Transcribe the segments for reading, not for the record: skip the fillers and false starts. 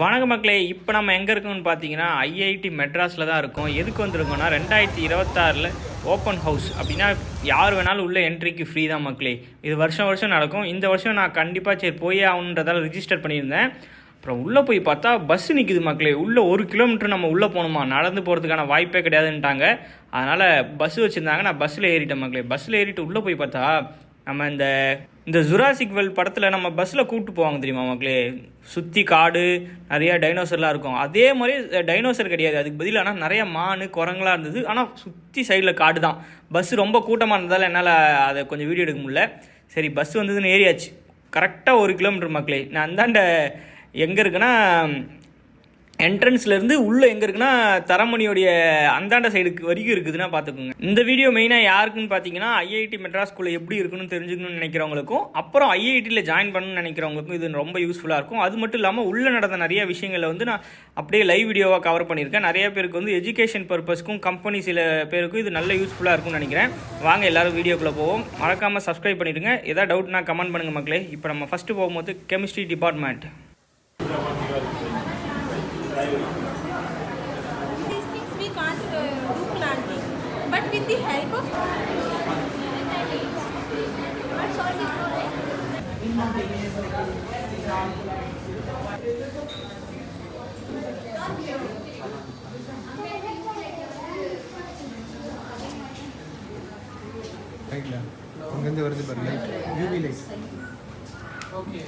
வணக்கம் மக்களே, இப்போ நம்ம எங்கே இருக்கோம்னு பார்த்தீங்கன்னா ஐஐடி மெட்ராஸில் தான் இருக்கோம். எதுக்கு வந்திருக்கோம்னா 2026 ஓப்பன் ஹவுஸ். அப்படின்னா யார் வேணாலும் உள்ள என்ட்ரிக்கு ஃப்ரீ தான் மக்களே. இது வருஷம் வருஷம் நடக்கும். இந்த வருஷம் நான் கண்டிப்பாக சரி போயே ஆகணுன்றதால ரிஜிஸ்டர் பண்ணியிருந்தேன். அப்புறம் உள்ளே போய் பார்த்தா பஸ்ஸு நிற்குது மக்களே. உள்ளே 1 கிலோமீட்டர் நம்ம உள்ளே போகணுமா, நடந்து போகிறதுக்கான வாய்ப்பே கிடையாதுன்ட்டாங்க. அதனால் பஸ்ஸு வச்சுருந்தாங்க. நான் பஸ்ஸில் ஏறிட்டேன் மக்களே. பஸ்ஸில் ஏறிட்டு உள்ளே போய் பார்த்தா நம்ம இந்த ஜுராசிக் வேர்ல்ட் படத்தில் நம்ம பஸ்ஸில் கூப்பிட்டு போவாங்க தெரியுமா மக்களே, சுற்றி காடு நிறையா டைனோசர்லாம் இருக்கும். அதே மாதிரி டைனோசர் கிடையாது, அதுக்கு பதில் ஆனால் நிறையா மான் குரங்களாக இருந்தது. ஆனால் சுற்றி சைடில் காடு தான். பஸ்ஸு ரொம்ப கூட்டமாக இருந்ததால் என்னால் அதை கொஞ்சம் வீடியோ எடுக்க முடியல. சரி பஸ் வந்ததுன்னு ஏறியாச்சு. கரெக்டாக 1 கிலோமீட்டர் மக்களே. நான் அந்தாண்ட எங்கே இருக்குன்னா என்ட்ரன்ஸ்லேருந்து உள்ளே எங்கே இருக்குன்னா தரமணியோடைய அந்தாண்ட சைடுக்கு வரைக்கும் இருக்குதுன்னா பார்த்துக்கோங்க. இந்த வீடியோ மெயினாக யாருக்குன்னு பார்த்தீங்கன்னா ஐஐடி மெட்ராஸ் ஸ்கூலில் எப்படி இருக்குன்னு தெரிஞ்சுக்கணும்னு நினைக்கிறவங்களுக்கும், அப்புறம் ஐஐடியில் ஜாயின் பண்ணணும்னு நினைக்கிறவங்களுக்கும் இது ரொம்ப யூஸ்ஃபுல்லாக இருக்கும். அது மட்டும் இல்லாமல் உள்ளே நடந்த நிறைய விஷயங்களை நான் அப்படியே லைவ் வீடியோவாக கவர் பண்ணியிருக்கேன். நிறைய பேருக்கு எஜுகேஷன் பர்பஸ்க்கும் கம்பெனி சில பேருக்கும் இது நல்ல யூஸ்ஃபுல்லாக இருக்கும்னு நினைக்கிறேன். வாங்க எல்லோரும் வீடியோக்குள்ளே போவோம். மறக்காமல் சப்ஸ்கிரைப் பண்ணிவிடுங்க. எதாவது டவுட்னா கமெண்ட் பண்ணுங்கள் மக்களே. இப்போ நம்ம ஃபஸ்ட்டு போகும்போது chemistry department. These things we can't do planting, but with the help of ரைட்ல அங்கேருந்து வருது பாரு light, UV light. Okay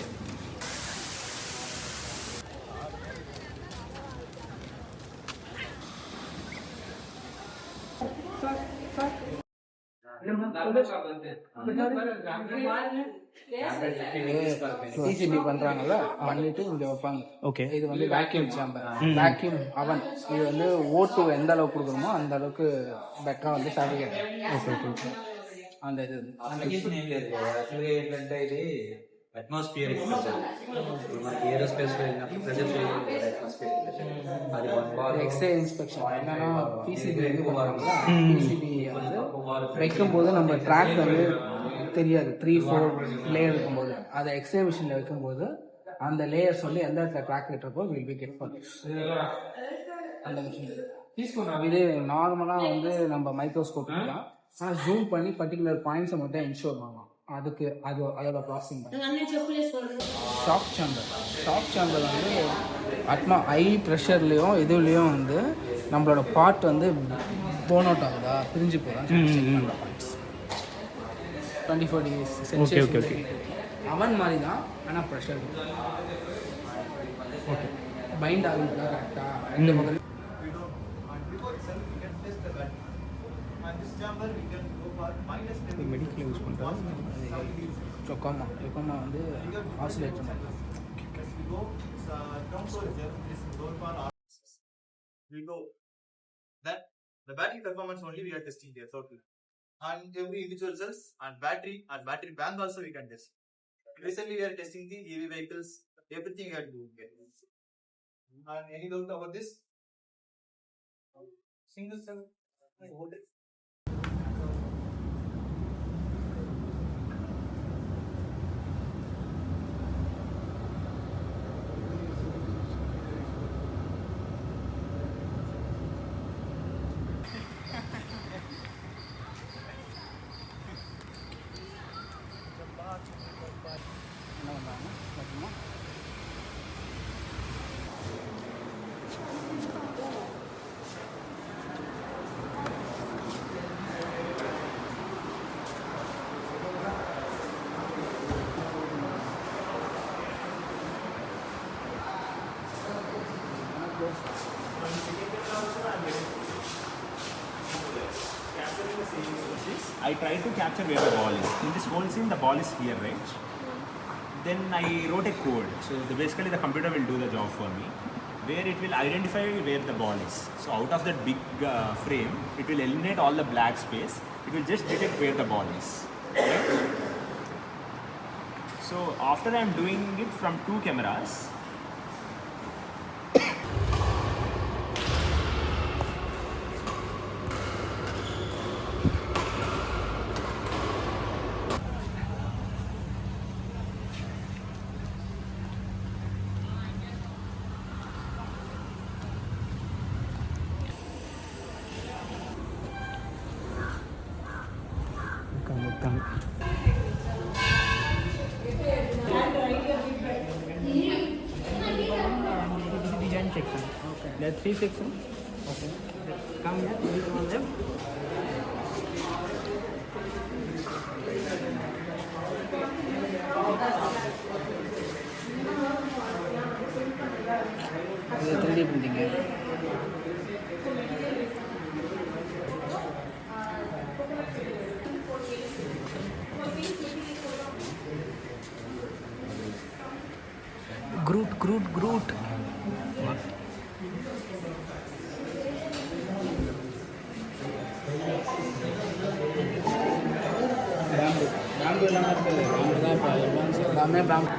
CCB பண்றாங்கல்ல, பண்ணிட்டு இங்க வைப்பாங்க. ஓகே, இது வேக்யூம் சேம்பர், வேக்யூம் அவன். இது O2 எந்த அளவுக்கு கொடுக்கணுமோ அந்த அளவுக்கு பெட்டரா ஃபேப்ரிகேட். Okay okay. அந்த இது అట్మాస్ఫియర్ మనకి ఏరోస్పేస్ ప్రెజర్ అది எக்ஸ்ரே இன்ஸ்பெக்ஷன் என்னன்னா பிசிபி பிசிபி வைக்கும்போது நம்ம ட்ராக் தெரியாது. 3-4 லேயர் இருக்கும்போது அதை எக்ஸ்ரே மிஷினில் வைக்கும்போது அந்த லேயர்ஸ் எந்த இடத்துல ட்ராக் விட்டுறப்போ வில் பி கெட் பண்ணி அந்த மிஷின். இது நார்மலாக நம்ம மைக்ரோஸ்கோப் தான், ஆனால் ஜூம் பண்ணி பர்டிகுலர் பாயிண்ட்ஸை மட்டும் என்ஷோர் பண்ணலாம். அதுக்கு அதோட ப்ராசஸிங் ஷாக் சேம்பர் ஹை ப்ரெஷர்லேயும் இதுலேயும் நம்மளோட பார்ட் போன் அவுட் ஆகுதா, பிரிஞ்சு போதா 24 டிகிரி அவன் மாதிரி தான். ஆனால் ப்ரெஷர் ஓகே பைண்ட் ஆகுதா கரெக்டாக ரெண்டு பக்கம். மெடிக்கல் யூஸ் பண்ணுறாங்க. யொக்கோமா ஆசிலேட்டர் மாதிரி. We go that the battery performance only we are testing there totally, and every individual cells and battery bank also we can test. Recently we are testing the EV vehicles, everything we are doing here. And any doubt about this? Single cell voltage. என்ன பண்ணுறாங்கன்னா பார்த்தீங்கன்னா I try to capture where the ball is. In this whole scene, the ball is here, right? Then I wrote a code. So basically, the computer will do the job for me, where it will identify where the ball is. So out of that big frame, it will eliminate all the black space. It will just detect where the ball is. Right? So after I am doing it from 2 cameras, section. Okay. There are 3 sections. Okay. Come here, click on them. இது 3D printing. Groot. Bamboo இல்லாமல் இருக்குது. Bamboo தான் இப்போ advance எல்லாமே bamboo.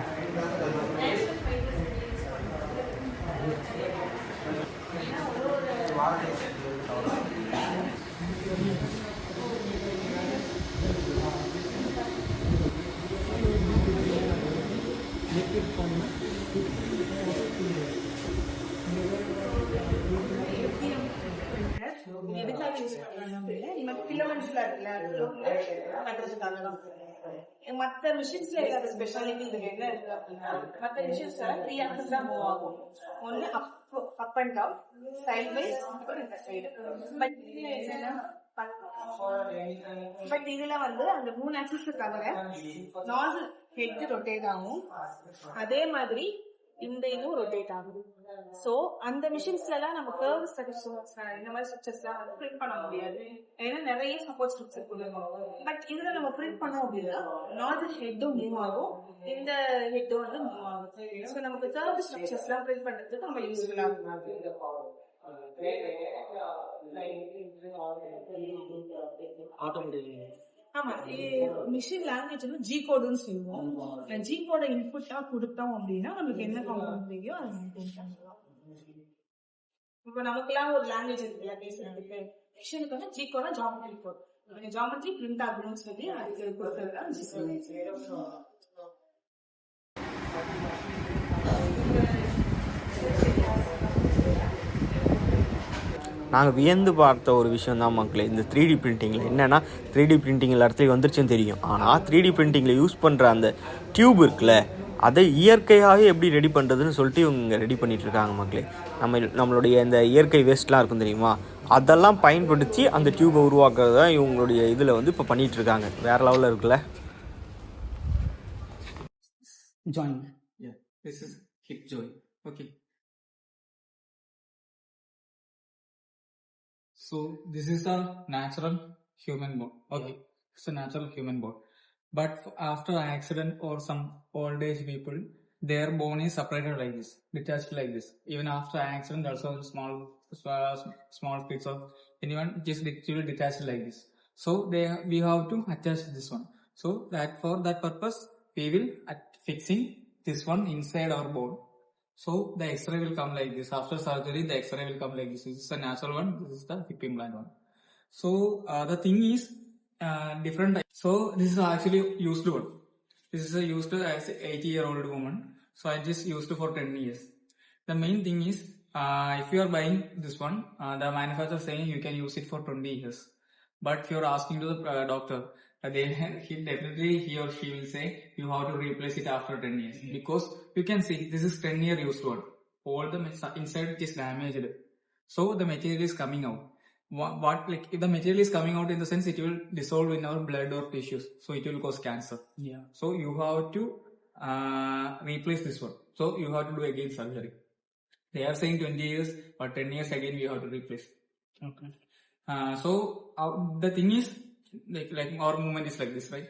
எதுக்காக use பண்றாங்க அப்படின்னா நம்ம ஃபிலமெண்ட்ஸ்ல மற்ற மிஷின்ஸ்ல இல்லாத ஸ்பெஷாலிட்டி இதுக்கு என்ன இருக்கு அப்படின்னா மற்ற மிஷின்ஸ்ல 3 ஆக்சஸ் தான் மூவ் ஆகும். ஒன்னு up and down, side wise, அப்புறம் இந்த சைடு. பட் இதுல என்னன்னா இதுல வந்து அந்த 3 ஆக்சஸ் தவிர நாசில் ஹெட் ரொட்டேட் ஆகும். அதே மாதிரி இந்த இதுவும் ரொட்டேட் ஆகுது. சோ அந்த மிஷின்ஸ்ல எல்லாம் நம்ம கர்வ் ஸ்ட்ரக்சர்ஸ் இந்த மாதிரி ஸ்ட்ரக்சர்ஸ் எல்லாம் வந்து பிரிண்ட் பண்ண முடியாது. ஏன்னா நிறைய சப்போர்ட் ஸ்ட்ரக்சர் கொடுக்கும். பட் இதுல நம்ம பிரிண்ட் பண்ணோம் அப்படின்னா நார்மல் ஹெட்டும் மூவ் ஆகும், இந்த ஹெட்டும் வந்து மூவ் ஆகும். சோ நமக்கு கர்வ் ஸ்ட்ரக்சர்ஸ் எல்லாம் பிரிண்ட் பண்றதுக்கு நம்ம யூஸ்ஃபுல்லா இருக்கும். ஆமா, மிஷின் லாங்குவேஜ் வந்து ஜி கோடுன்னு சொல்லுவோம். ஜி கோட இன்புட்டா கொடுத்தோம் அப்படின்னா நமக்கு என்ன காம்பவுண்ட் தேவையோ அதை மெயின்டைன் பண்ணலாம். இப்ப நமக்குலாம் ஒரு லாங்குவேஜ் இருக்குல்ல பேசுறதுக்கு, மிஷினுக்கு வந்து ஜி கோட ஜாமெட்ரி கோட், ஜாமெட்ரி பிரிண்ட் ஆகணும்னு சொல்லி அதுக்கு கொடுக்கறதுதான் ஜி கோட். நாங்கள் வியந்து பார்த்த ஒரு விஷயம் தான் மக்களே இந்த 3D பிரிண்டிங்கில். என்னென்னா 3D பிரிண்டிங் எல்லா இடத்துலையும் வந்துருச்சுன்னு தெரியும். ஆனால் 3D பிரிண்டிங்கில் யூஸ் பண்ணுற அந்த டியூப் இருக்குல்ல, அதை இயற்கையாகவே எப்படி ரெடி பண்ணுறதுன்னு சொல்லிட்டு இவங்க ரெடி பண்ணிகிட்ருக்காங்க மக்களே. நம்மளுடைய இந்த இயற்கை வேஸ்ட்லாம் இருக்கும் தெரியுமா, அதெல்லாம் பயன்படுத்தி அந்த டியூபை உருவாக்குறது தான் இவங்களுடைய இதில் வந்து இப்போ பண்ணிகிட்ருக்காங்க. வேறு லெவலில் இருக்குல்ல. Join. Yeah, this is hip join. Okay. So this is a natural human bone. Okay, it's a natural human bone. But after accident or some old age people, their bone is separated like this, detached like this. Even after accident, also small bits of anyone just literally detached like this. So we have to attach this one. So that for that purpose, we will fixing this one inside our bone. So the X-ray will come like this. After surgery, the X-ray will come like this. This is the natural one. This is the hip implant one. So the thing is different. So this is actually used one. This is used as an 80-year-old woman. So I just used for 10 years. The main thing is if you are buying this one, the manufacturer saying you can use it for 20 years. But if you are asking to the doctor, he or she will say you have to replace it after 10 years. Because you can see this is 10-year used one. All the inside is damaged. So the material is coming out. Like if the material is coming out in the sense it will dissolve in our blood or tissues. So it will cause cancer. Yeah. So you have to replace this one. So you have to do again surgery. They are saying 20 years, but 10 years again we have to replace. Okay. So the thing is, like our movement is like this, right?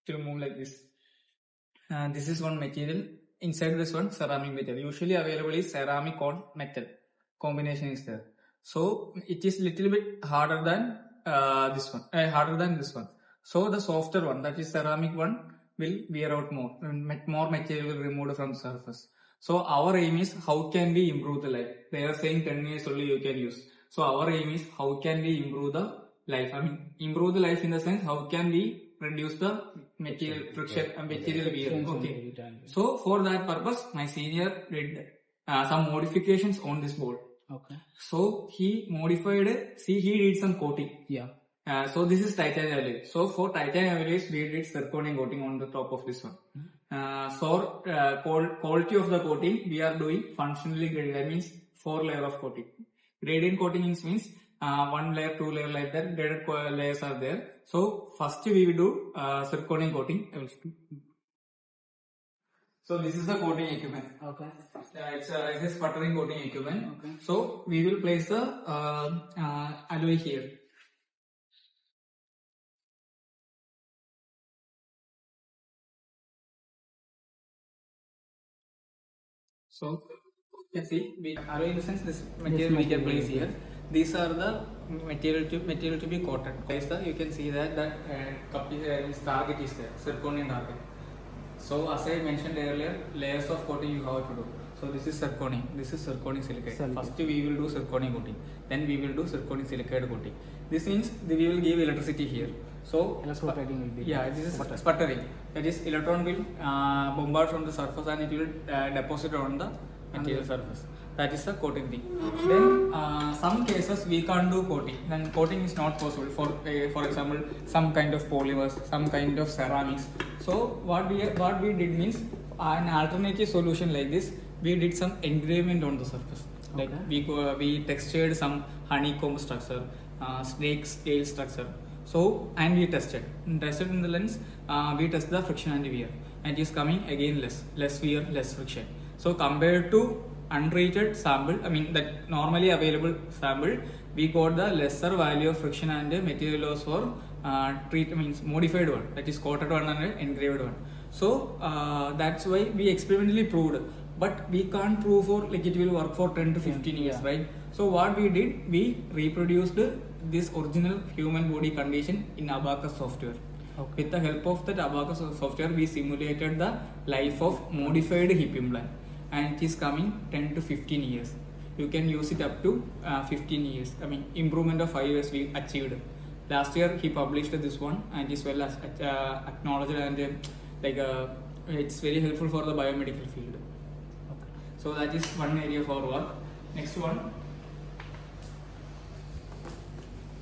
It will move like this. This is one material. Inside this one, ceramic material. Usually available is ceramic on metal. Combination is there. So it is little bit harder than this one. Harder than this one. So the softer one, that is ceramic one, will wear out more. More material will remove from the surface. So our aim is how can we improve the life? They are saying 10 years only you can use. So our aim is how can we improve the life? I mean, improve the life in the sense how can we reduce the material friction and material wear. Okay. So for that purpose, my senior did some modifications on this board. Okay. So he modified it. See, he did some coating. Yeah. So this is titanium alloy. So for titanium alloys, we did zirconium coating on the top of this one. For quality of the coating, we are doing functionally graded. That means 4 layer of coating. Gradient coating means 1 layer, 2 layer like that. Graded layers are there. So first we will do zirconium coating. So this is the coating equipment. Okay. It's a sputtering coating equipment. Okay. So we will place the alloy here. So you can see we alloy in the sense this material we can place here. These are the material to be coated. You can see that target is there, zirconium target. So as I mentioned earlier, layers of coating you have to do. So this is zirconium, this is zirconium silicate. First we will do zirconium coating, then we will do zirconium silicate coating. This means we will give electricity here. So Electroplating will be this is sputtering. That is, electron will bombard from the surface and it will deposit on the material surface. That is the coating thing. Then some cases we can't do coating. Then coating is not possible. For example, some kind of polymers, some kind of ceramics. So what we did means an alternative solution like this. We did some engraving on the surface. Like we textured some honeycomb structure, snake scale structure. So and we tested in the lens. We test the friction and wear, and it is coming again less wear, less friction. So compared to untreated sample, I mean that normally available sample, we got the lesser value of friction and material loss for means modified one, that is coated one and engraved one. So that's why we experimentally proved, but we can't prove for like it will work for 10 to 15 years, right? So what we did, we reproduced this original human body condition in Abacus software. With the help of that Abacus software, we simulated the life of modified hip implant, and it is coming 10 to 15 years. You can use it up to 15 years. I mean, improvement of 5 years we achieved. Last year he published this one, and is well as acknowledged, and it's very helpful for the biomedical field. So that is one area for work. Next one.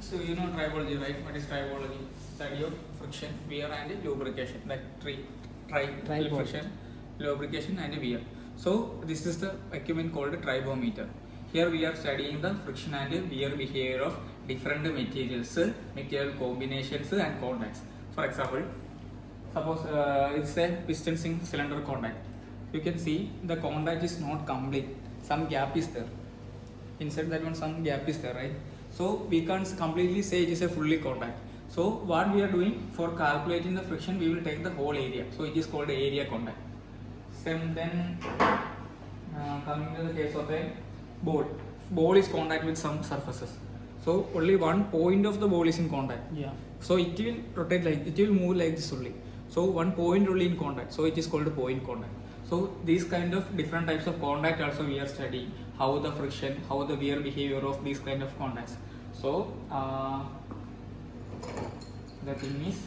So you know tribology, right? What is tribology? Study of friction, wear and lubrication. Like friction, lubrication and wear. So this is the equipment called a tribometer. Here we are studying the friction and wear behavior of different materials, material combinations and contacts. For example, suppose it's a piston cylinder contact. You can see the contact is not complete. Some gap is there. Inside that one some gap is there, right? So we can't completely say it is a fully contact. So what we are doing for calculating the friction, we will take the whole area. So it is called area contact. Then coming to the case of a ball. Ball is contact with some surfaces. So only one point of the ball is in contact. Yeah. So it will rotate it will move like this only. So one point only in contact. So it is called a point contact. So these kind of different types of contact also we are studying, how the friction, how the wear behavior of these kind of contacts. So the thing is,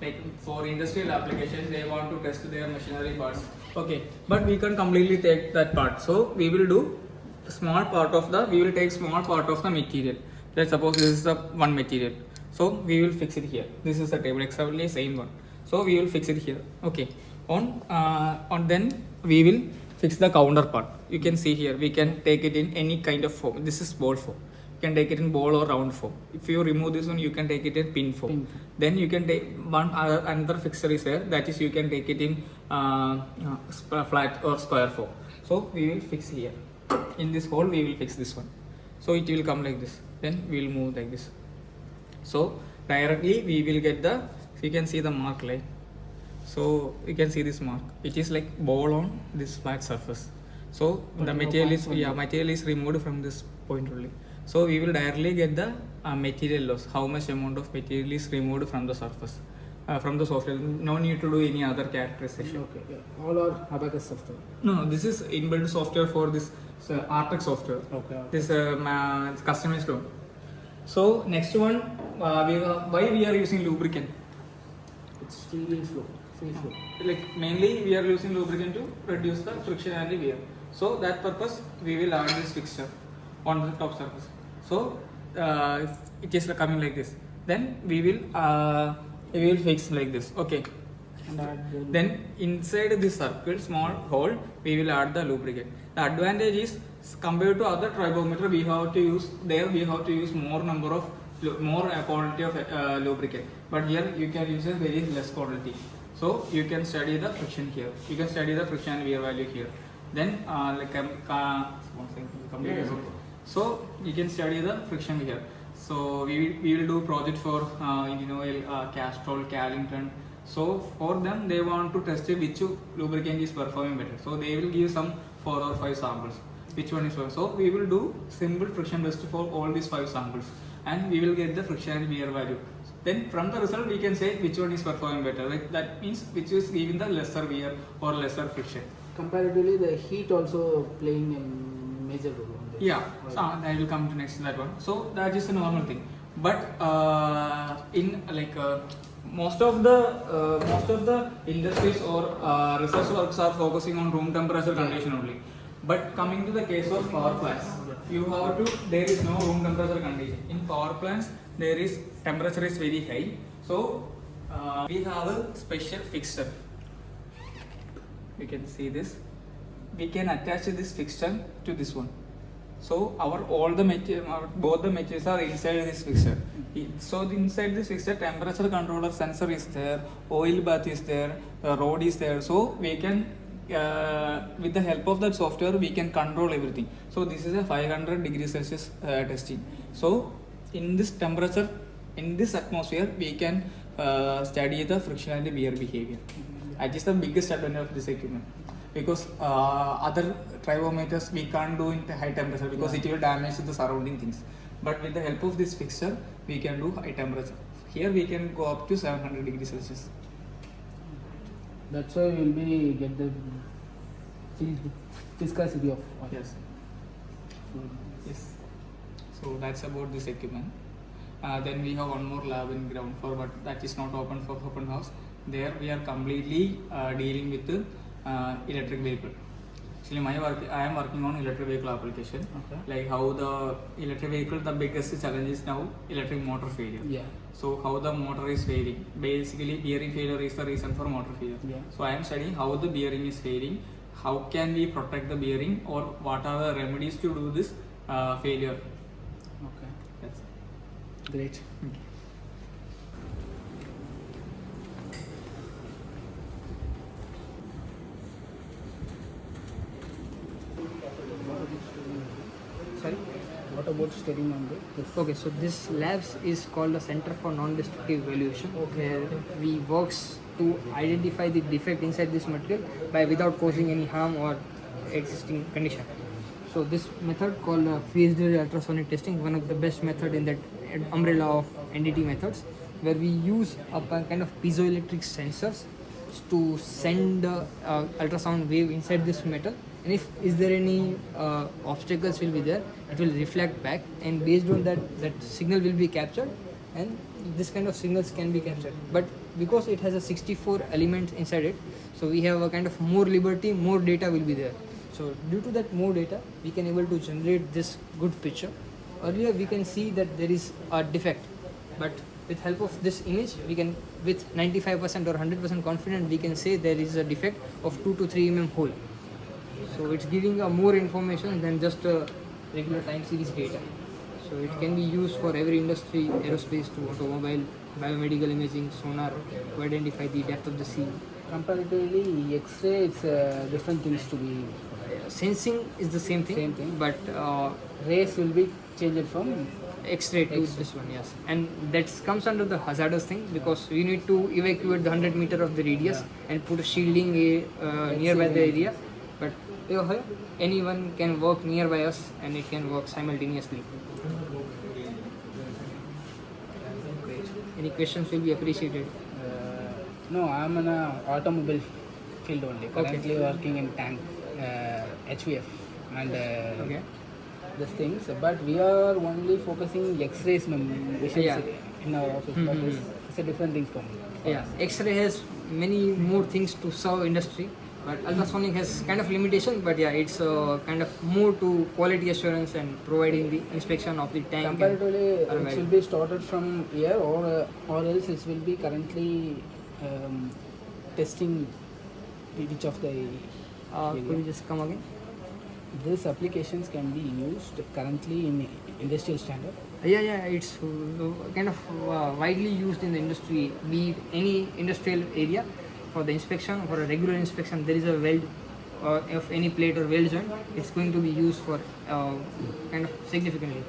like for industrial applications, they want to test their machinery parts. Okay, but we can completely take that part. So we will do small part of the. We will take small part of the material. Let's suppose this is the one material. So we will fix it here. This is the table, exactly same one. So we will fix it here. Okay. On then we will fix the counter part. You can see here we can take it in any kind of form. This is ball form. You can take it in ball or round form. If you remove this one, you can take it in pin form. Then you can take another fixture is there. That is you can take it in flat or square form. So we will fix here. In this hole we will fix this one. So it will come like this. Then we will move like this. So directly we will get the. You can see the mark like. So you can see this mark. It is like ball on this flat surface. So but the material is removed from this point only. So we will directly get the material loss. How much amount of material is removed from the surface, from the software. No need to do any other characterization. Okay. Yeah. All are Abacus software. No, this is inbuilt software for this Artex software. Okay. This customized one. So next one, why we are using lubricant? It's free flow. Like mainly we are using lubricant to reduce the friction and the wear. So that purpose we will add this fixture on the top surface. So if it is coming like this, then we will fix like this. Okay. Then inside this circle, small hole, we will add the lubricant. The advantage is compared to other tribometer, we have to use more number of quality of lubricant. But here you can use a very less quality. So you can study the friction here. You can study the friction and wear value here. Then so you can study the friction here. So we will do project for engine oil, Castrol, Carrington. So for them, they want to test which lubricant is performing better. So they will give some 4 or 5 samples. Which one is better? So we will do simple friction test for all these 5 samples, and we will get the friction and wear value. Then from the result, we can say which one is performing better. Like that means which is giving the lesser wear or lesser friction. Comparatively, the heat also playing a major role on this. Yeah, so I will come to next to that one. So that is a normal thing. But in like most of the industries or research works are focusing on room temperature condition only. But coming to the case of power plants, there is no room temperature condition. In power plants, there is temperature is very high. So we have a special fixture. You can see this. We can attach this fixture to this one. So both the materials are inside this fixture. So inside this fixture, temperature controller sensor is there, oil bath is there, rod is there. So we can with the help of that software, we can control everything. So this is a 500 degrees Celsius testing. So in this temperature, in this atmosphere, we can study the friction and the wear behavior. That is the biggest advantage of this equipment. Because other tribometers we can't do in the high temperature because it will damage the surrounding things. But with the help of this fixture, we can do high temperature. Here we can go up to 700 degrees Celsius. That's why we will be get the viscosity of oil. Yes. Yes. So that's about this equipment. Then we have one more lab in ground floor, but that is not open for open house. There we are completely dealing with electric vehicle. Actually, I am working on electric vehicle application. Okay. Like how the electric vehicle, the biggest challenge is now electric motor failure. Yeah. So how the motor is failing. Basically, bearing failure is the reason for motor failure. Yeah. So I am studying how the bearing is failing, how can we protect the bearing, or what are the remedies to do this failure. Okay. That's it. Great. Sorry? What about studying on this? Okay, so this labs is called the Center for Non-Destructive Evaluation, where we works to identify the defect inside this material without causing any harm or existing condition. So this method called phased ultrasonic testing is one of the best method in that umbrella of NDT methods, where we use a kind of piezoelectric sensors to send ultrasound wave inside this metal, and if is there any obstacles will be there, it will reflect back, and based on that signal will be captured, and this kind of signals can be captured. But because it has a 64 elements inside it, so we have a kind of more liberty, more data will be there. So due to that more data, we can able to generate this good picture. Earlier we can see that there is a defect, but with help of this image, we can with 95% or 100% confident we can say there is a defect of 2 to 3 mm hole. So it's giving more information than just regular time series data. So it can be used for every industry, aerospace to automobile, biomedical imaging, sonar, to identify the depth of the sea. Comparatively, X-ray, it's different things to be. Sensing is the same thing, but Rays will be changed from X-ray to this one, yes. And that comes under the hazardous thing, because we need to evacuate the 100 meter of the radius and put a shielding nearby the area. But anyone can work nearby us and it can work simultaneously. Any questions will be appreciated. No, I'm in a automobile field only. Currently working in tank, HVF, and Okay. these things. But we are only focusing X-rays machines in our office. But it's a different thing for me. Yeah, X-ray has many more things to serve industry, but ultrasonic has kind of limitation. But yeah, it's kind of more to quality assurance and providing the inspection of the tank. Comparatively, it should be started from here, or else it will be currently testing each of the Could you just come again? these applications can be used currently in industrial standard. Yeah, it's kind of widely used in the industry, be it any industrial area. For the inspection, for a regular inspection, there is a weld of any plate or weld joint. It's going to be used for kind of significantly.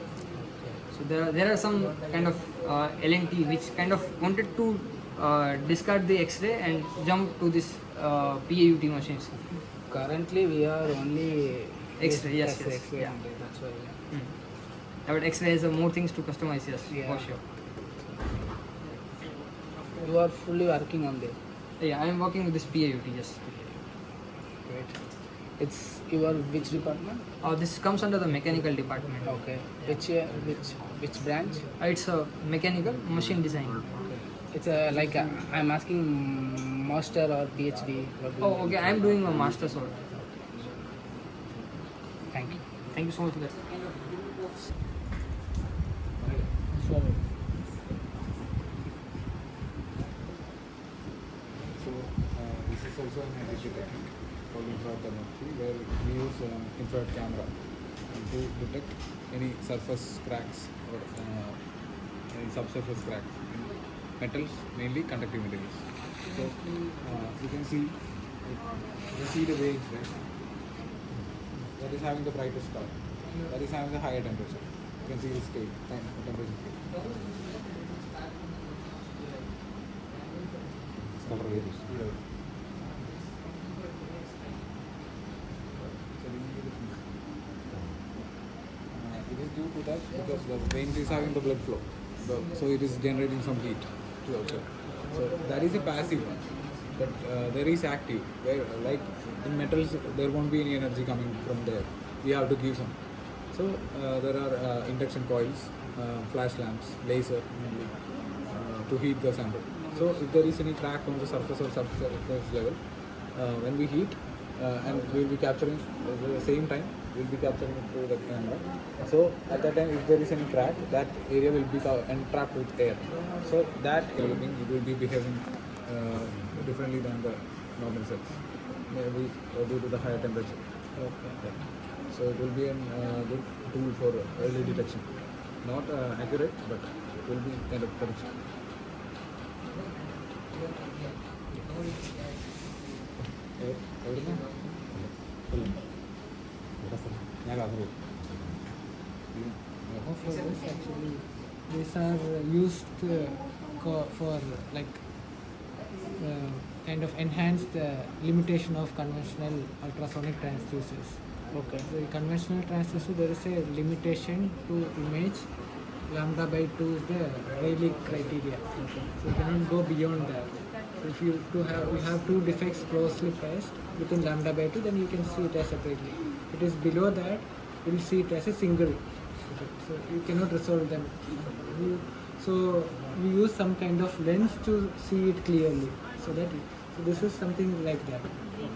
So there are some kind of L&T which kind of wanted to discard the X-ray and jump to this PAUT machines. Currently, we are only X-ray, yes, X-ray yeah. only, that's why. Yeah. Yeah, but X-ray has more things to customize, yes, Yeah. for sure. You are fully working on them. Yeah, I am working with this PAUT, yes. Great. It's your which department? This comes under the mechanical department. Okay. Which branch? It's a mechanical machine design. It's like I'm asking master or PhD. What do you Oh, okay, I am doing a master's work. Thank you. Thank you so much for that. Sorry. So this is also an IIT technique called infrared thermography, where we use infrared camera to detect any surface cracks or any subsurface cracks in metals, mainly conductive materials. So you can see the waves, right? That is having the brightest star. That is having the higher temperature. You can see the scale, temperature scale. Color varies. Yeah. So we need difference. It is due to that because the vein is having the blood flow, so it is generating some heat to outside. So that is a passive one, but there is active. Where like in metals, there won't be any energy coming from there. We have to give some. So there are induction coils, flash lamps, laser mainly to heat the sample. So if there is any crack on the surface or subsurface level, when we heat and we will be capturing at the same time, we will be capturing it through the camera. So at that time, if there is any crack, that area will be entrapped with air. So that developing, it will be behaving differently than the normal cells, maybe due to the higher temperature. Okay. Yeah. So it will be a good tool for early detection. Not accurate, but it will be kind of prediction. For this actually, these are used for like kind of enhance the limitation of conventional ultrasonic transducers. Okay. The conventional transducer, there is a limitation to image. Lambda by 2 is the Rayleigh criteria. Okay. So you cannot go beyond that. So if you have two defects closely placed within lambda by 2, then you can see it as separately. If it is below that, you will see it as a single defect. So you cannot resolve them. So we use some kind of lens to see it clearly. So this is something like that.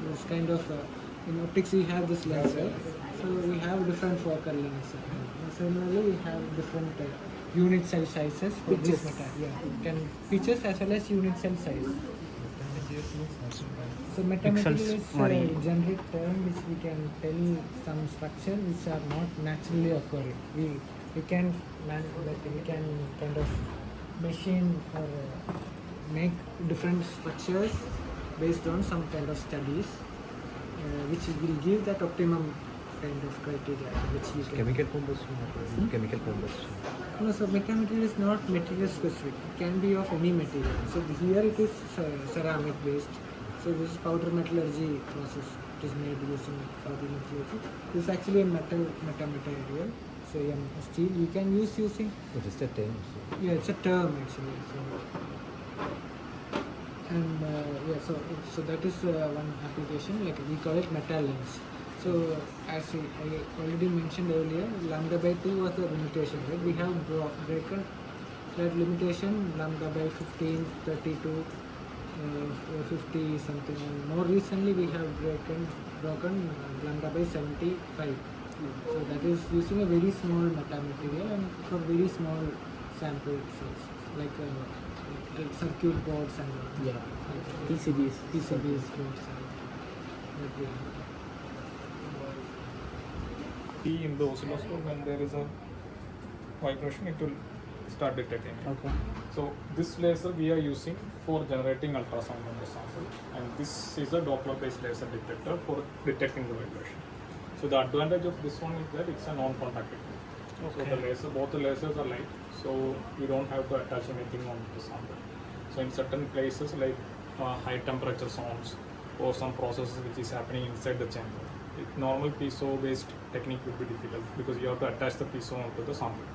This kind of in optics we have this lens, right? So we have different focal lengths. Similarly, we have different unit cell sizes for this material. Yeah, pitches as well as unit cell size. So metamaterial is a generic term which we can tell some structure which are not naturally occurring. We can kind of machine or make different structures based on some kind of studies, which will give that optimum kind of criteria which you can. Chemical composition. Chemical composition. No, so metamaterial is not material specific. It can be of any material. So here it is ceramic based. So this is powder metallurgy process. It is made using powder metallurgy. This is actually a metamaterial. So steel you can use using. It's just a term. Yeah, it's a term actually. And so that is one application. Like we call it metal lens. So as I already mentioned earlier, lambda by 2 was the limitation, right? We have broken that limitation lambda by 15, 32, 50 something, and more recently we have broken lambda by 75. So that is using a very small metamaterial and for very small sample cells, like circuit boards and all. Yeah. PCBs. In the oscilloscope, when there is a vibration, it will start detecting it. Okay. So this laser we are using for generating ultrasound on the sample, and this is a Doppler-based laser detector for detecting the vibration. So the advantage of this one is that it's a non-contact technique. So the laser, both the lasers are light, so you don't have to attach anything on the sample. So in certain places like high temperature zones or some processes which is happening inside the chamber, normal piezo-based technique would be difficult because you have to attach the piezo onto the sample.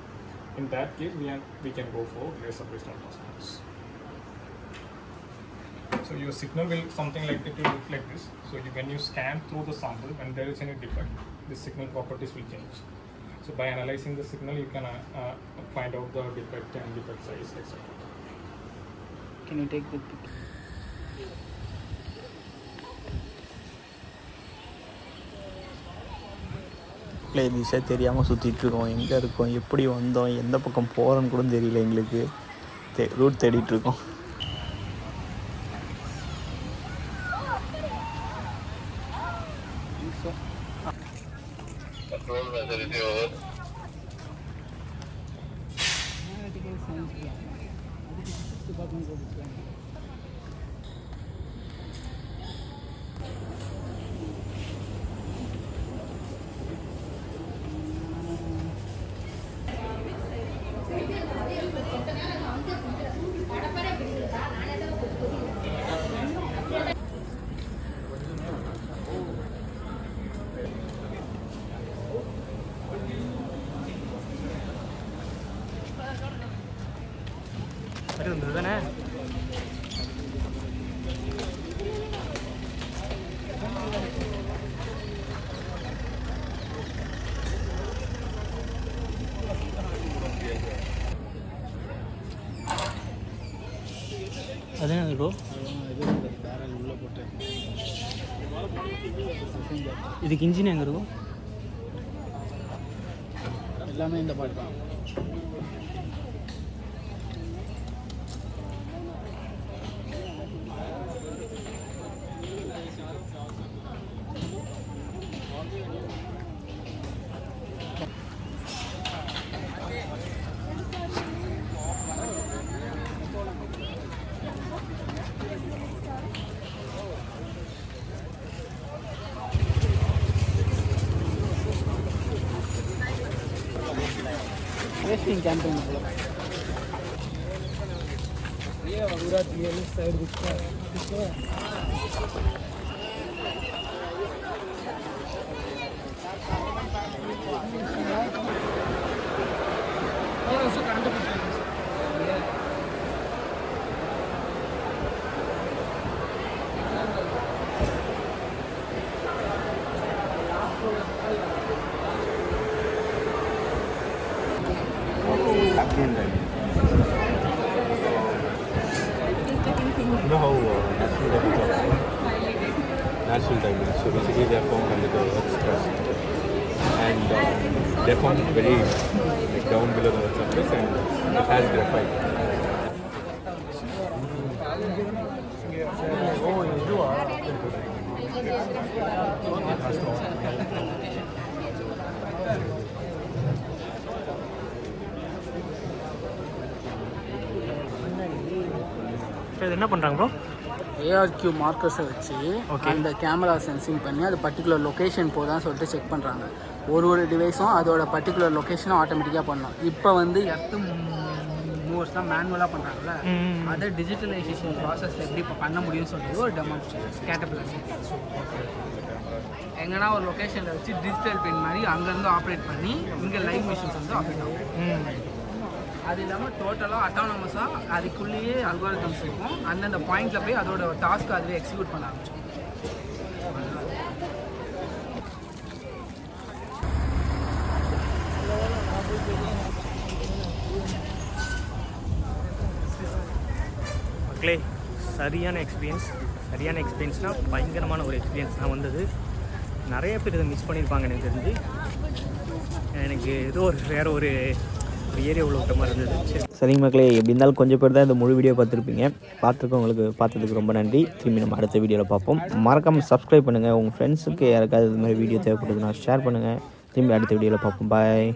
In that case, we can go for laser-based ultrasounds. So your signal will something like it will look like this. So when you scan through the sample, when there is any defect, the signal properties will change. So by analyzing the signal, you can find out the defect and defect size, etc. Can you take the picture? திசை தெரியாமல் சுற்றிட்டுருக்கோம். எங்கே இருக்கோம், எப்படி வந்தோம், எந்த பக்கம் போகிறோன்னு கூட தெரியல. எங்களுக்கு ரூட் தேடிட்டுருக்கோம். தானே அதான் ப்ரோ இதுக்கு இன்ஜின் எங்கே இருக்கும்? எல்லாமே இந்த பாட்டு தான். Testing campaign. Yeah, पूरा DLS साइड दिखता है. और उसको current You know how natural diamonds, so basically they are formed under the Earth's crust, and they are formed very like down below the Earth's surface, and it has graphite. இது என்ன பண்ணுறாங்க bro? ARQ மார்க்கர்ஸை வச்சு அந்த camera sensing பண்ணி அது particular location போதான்னு சொல்லிட்டு check பண்ணுறாங்க. ஒரு டிவைஸும் அதோட பர்டிகுலர் லொக்கேஷனும் ஆட்டோமேட்டிக்காக பண்ணலாம். இப்போ வந்து எர்த்து மூவர்ஸ் தான் மேனுவலாக பண்ணுறாங்கல்ல, அதை டிஜிட்டலைசேஷன் ப்ராசஸ் எப்படி இப்போ பண்ண முடியும்னு சொல்லிட்டு ஒரு டெமான்ஸ்ட்ரேஷன் கேட்டபிளர் எங்கன்னா ஒரு லொக்கேஷனில் வச்சு டிஜிட்டல் பின் மாதிரி அங்கேருந்து ஆப்ரேட் பண்ணி இங்கே லைவ் மிஷின்ஸ் வந்து ஆப்ரேட் ஆகும். அது இல்லாமல் டோட்டலாக அட்டானமஸாக அதுக்குள்ளேயே அல்காரிதம்ஸ் இருக்கும். அந்தந்த பாயிண்டில் போய் அதோட டாஸ்க் அதுவே எக்ஸிக்யூட் பண்ண ஆரம்பிச்சோம். மக்களே, சரியான எக்ஸ்பீரியன்ஸ்னால் பயங்கரமான ஒரு எக்ஸ்பீரியன்ஸ் தான் வந்தது. நிறைய பேர் இதை மிஸ் பண்ணியிருப்பாங்க எனக்கு தெரிஞ்சு. எனக்கு ஏதோ வேறு ஒரு ஏரியா உள்ள விட்ட மாதிரி இருந்தது. சரி சரிங்க மக்களே, எப்படி இருந்தாலும் கொஞ்சம் பேர் தான் இந்த முழு வீடியோ பார்த்துருப்பீங்க. பார்த்துருக்கவங்களுக்கு பார்த்ததுக்கு ரொம்ப நன்றி. திரும்பி நம்ம அடுத்த வீடியோவில் பார்ப்போம். மறக்காமல் சப்ஸ்கிரைப் பண்ணுங்கள். உங்கள் ஃப்ரெண்ட்ஸுக்கு யாருக்காவது இது மாதிரி வீடியோ தேவைப்படுதுன்னா ஷேர் பண்ணுங்கள். திரும்பி அடுத்த வீடியோவில் பார்ப்போம். பாய்.